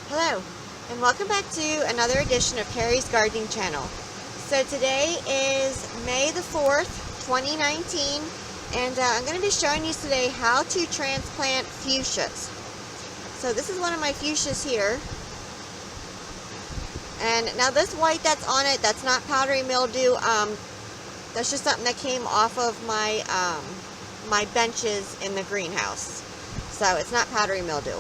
Hello, and welcome back to another edition of Carrie's Gardening Channel. So today is May the 4th, 2019, and I'm going to be showing you today how to transplant fuchsias. So this is one of my fuchsias here. And now this white that's on it, that's not powdery mildew. That's just something that came off of my, my benches in the greenhouse. So it's not powdery mildew.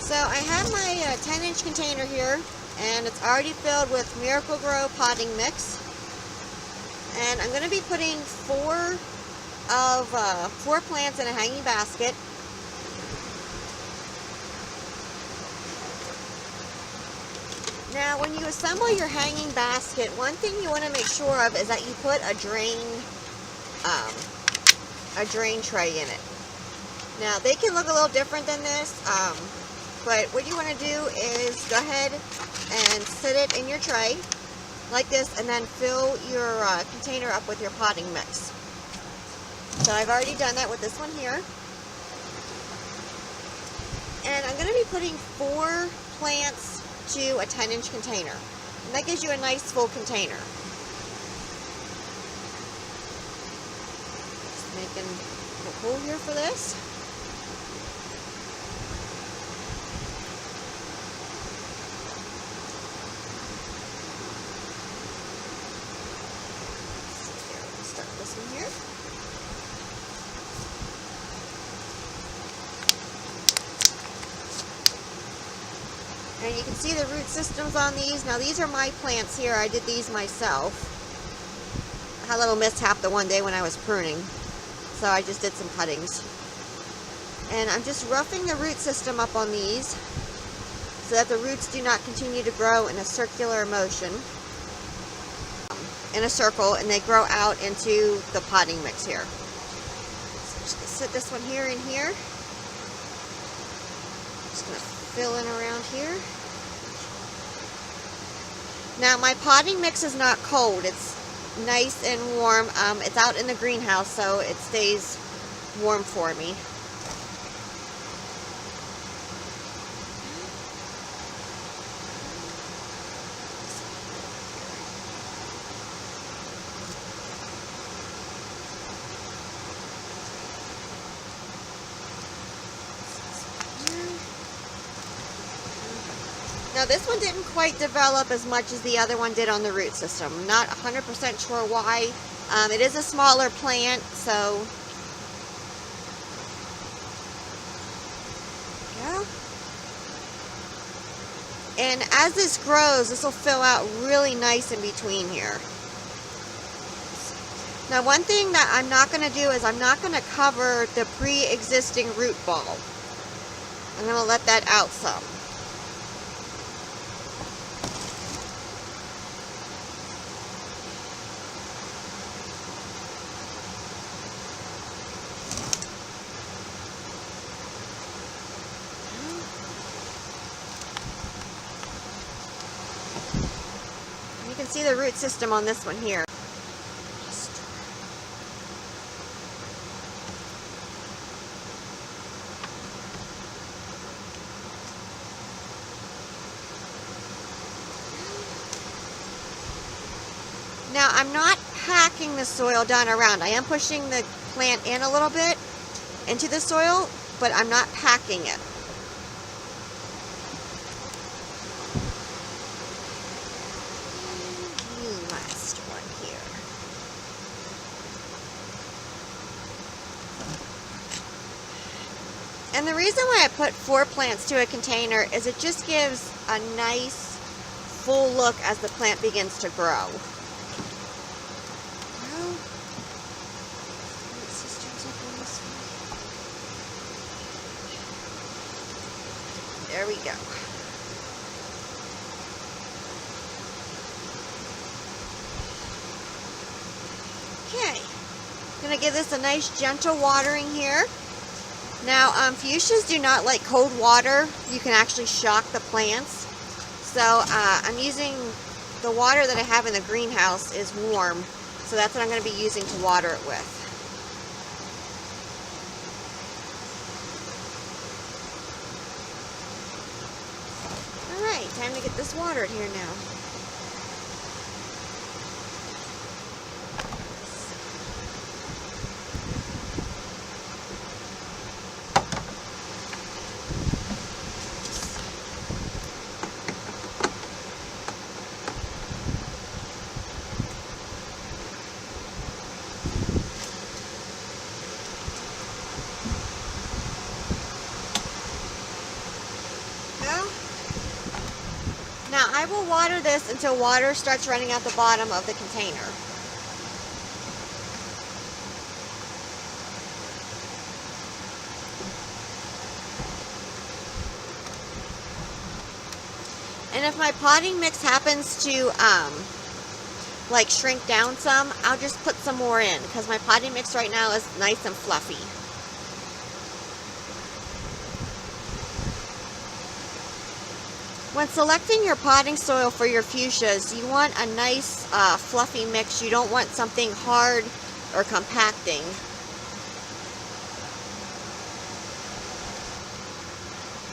So I have my 10-inch container here, and it's already filled with Miracle-Gro potting mix. And I'm going to be putting four plants in a hanging basket. Now, when you assemble your hanging basket, one thing you want to make sure of is that you put a drain tray in it. Now, they can look a little different than this. But what you want to do is go ahead and sit it in your tray like this, and then fill your container up with your potting mix. So I've already done that with this one here. And I'm going to be putting 4 plants to a 10-inch container. And that gives you a nice full container. Just making a hole here for this. This one here. And you can see the root systems on these. Now these are my plants here. I did these myself. I had a little mishap the one day when I was pruning. So I just did some cuttings. And I'm just roughing the root system up on these so that the roots do not continue to grow in a circular motion. In a circle, and they grow out into the potting mix here. So I'm just going to sit this one here in here. Just going to fill in around here. Now my potting mix is not cold. It's nice and warm. It's out in the greenhouse, so it stays warm for me. Now this one didn't quite develop as much as the other one did on the root system. I'm not 100% sure why. It is a smaller plant, so yeah. And as this grows, this will fill out really nice in between here. Now one thing that I'm not going to do is I'm not going to cover the pre-existing root ball. I'm going to let that out some. You can see the root system on this one here. Now I'm not packing the soil down around. I am pushing the plant in a little bit into the soil, but I'm not packing it. Last one here. And the reason why I put 4 plants to a container is it just gives a nice full look as the plant begins to grow. There we go. Okay, I'm going to give this a nice gentle watering here. Now, fuchsias do not like cold water. You can actually shock the plants. So I'm using the water that I have in the greenhouse is warm. So that's what I'm going to be using to water it with. time to get this watered here now. Now I will water this until water starts running out the bottom of the container. And if my potting mix happens to like shrink down some, I'll just put some more in because my potting mix right now is nice and fluffy. When selecting your potting soil for your fuchsias, you want a nice fluffy mix. You don't want something hard or compacting.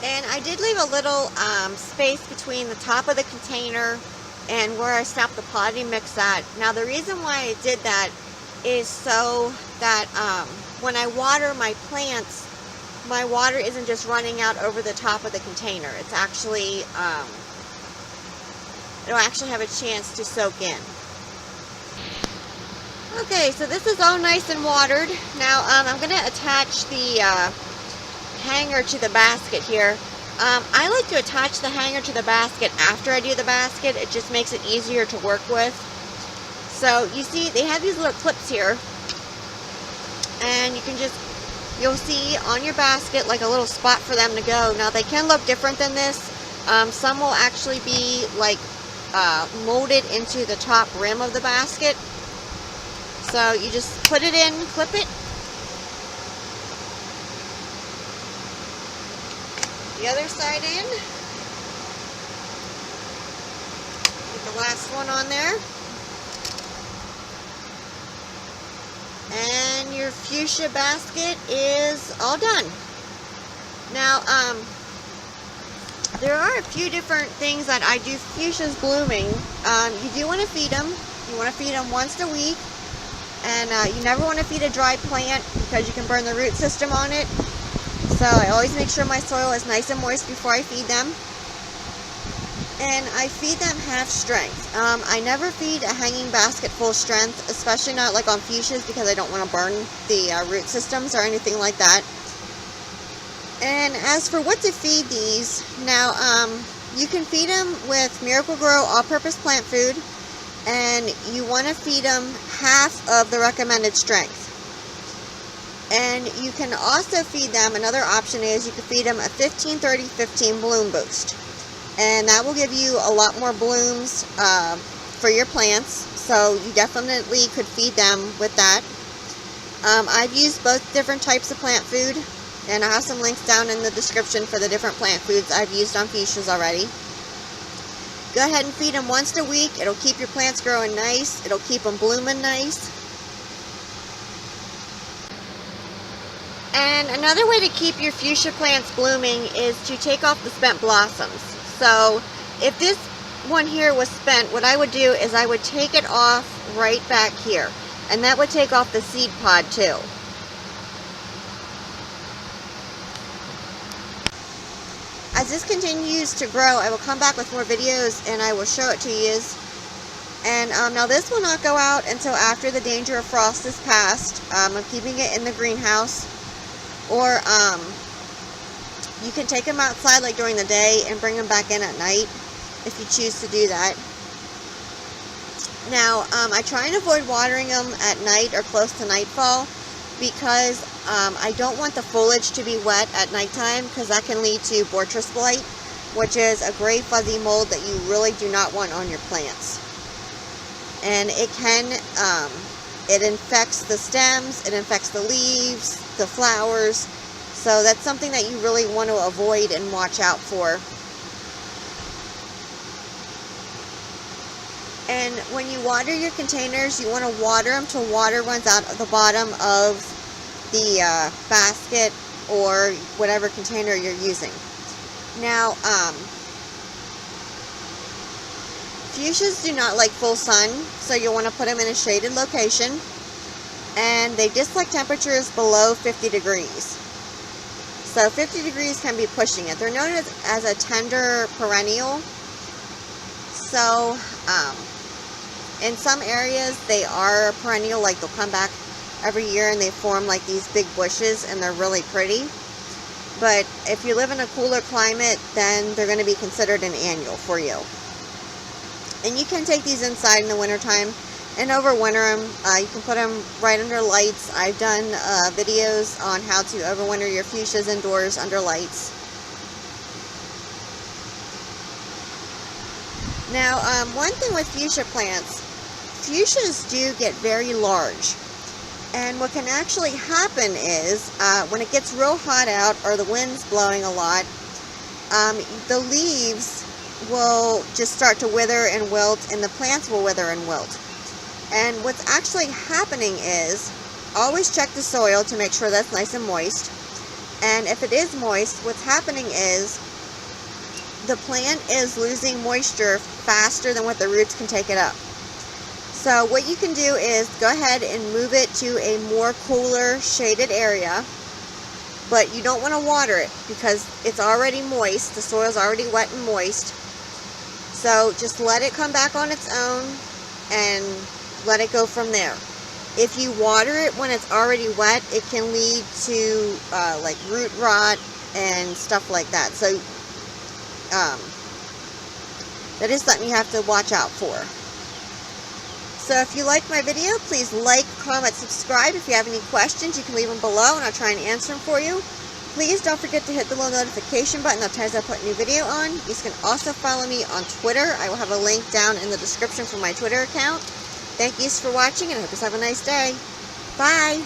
And I did leave a little space between the top of the container and where I stopped the potting mix at. Now the reason why I did that is so that when I water my plants, my water isn't just running out over the top of the container. It's actually, it'll actually have a chance to soak in. Okay, so this is all nice and watered. Now I'm going to attach the hanger to the basket here. I like to attach the hanger to the basket after I do the basket. It just makes it easier to work with. So you see, they have these little clips here, and you can just, you'll see on your basket like a little spot for them to go. Now they can look different than this. Some will actually be like molded into the top rim of the basket. So you just put it in, clip it. The other side in. Get the last one on there. And your fuchsia basket is all done. Now, there are a few different things that I do fuchsias blooming. You do want to feed them. You want to feed them once a week. And you never want to feed a dry plant because you can burn the root system on it. So I always make sure my soil is nice and moist before I feed them. And I feed them half strength. I never feed a hanging basket full strength, especially not like on fuchsias because I don't want to burn the root systems or anything like that. And as for what to feed these, now you can feed them with Miracle-Gro all-purpose plant food, and you want to feed them half of the recommended strength. And you can also feed them, another option is you can feed them a 15-30-15 bloom boost. And that will give you a lot more blooms for your plants. So you definitely could feed them with that. I've used both different types of plant food. And I have some links down in the description for the different plant foods I've used on fuchsias already. Go ahead and feed them once a week. It'll keep your plants growing nice. It'll keep them blooming nice. And another way to keep your fuchsia plants blooming is to take off the spent blossoms. So if this one here was spent, what I would do is I would take it off right back here. And that would take off the seed pod too. As this continues to grow, I will come back with more videos and I will show it to you. And now this will not go out until after the danger of frost is past. I'm keeping it in the greenhouse. Or you can take them outside like during the day and bring them back in at night if you choose to do that. Now I try and avoid watering them at night or close to nightfall because I don't want the foliage to be wet at nighttime because that can lead to Bortress blight, which is a gray fuzzy mold that you really do not want on your plants. And it can, it infects the stems, it infects the leaves, the flowers, so that's something that you really want to avoid and watch out for. And when you water your containers, you want to water them till water runs out of the bottom of the basket or whatever container you're using. Now, fuchsias do not like full sun, so you'll want to put them in a shaded location. And they dislike temperatures below 50 degrees. So 50 degrees can be pushing it. They're known as a tender perennial. So in some areas they are perennial, like they'll come back every year and they form like these big bushes and they're really pretty. But if you live in a cooler climate, then they're going to be considered an annual for you. And you can take these inside in the wintertime and overwinter them. You can put them right under lights. I've done videos on how to overwinter your fuchsias indoors under lights. Now, one thing with fuchsia plants, fuchsias do get very large. And what can actually happen is, when it gets real hot out or the wind's blowing a lot, the leaves will just start to wither and wilt, and the plants will wither and wilt. And what's actually happening is, always check the soil to make sure that's nice and moist. And if it is moist, what's happening is, the plant is losing moisture faster than what the roots can take it up. So what you can do is go ahead and move it to a more cooler, shaded area. But you don't want to water it because it's already moist. The soil's already wet and moist. So just let it come back on its own and let it go from there. If you water it when it's already wet, it can lead to like root rot and stuff like that. So that is something you have to watch out for. So if you like my video, please like, comment, subscribe. If you have any questions, you can leave them below and I'll try and answer them for you. Please don't forget to hit the little notification button that tells I put a new video on. You can also follow me on Twitter. I will have a link down in the description for my Twitter account. Thank you for watching and I hope you have a nice day. Bye!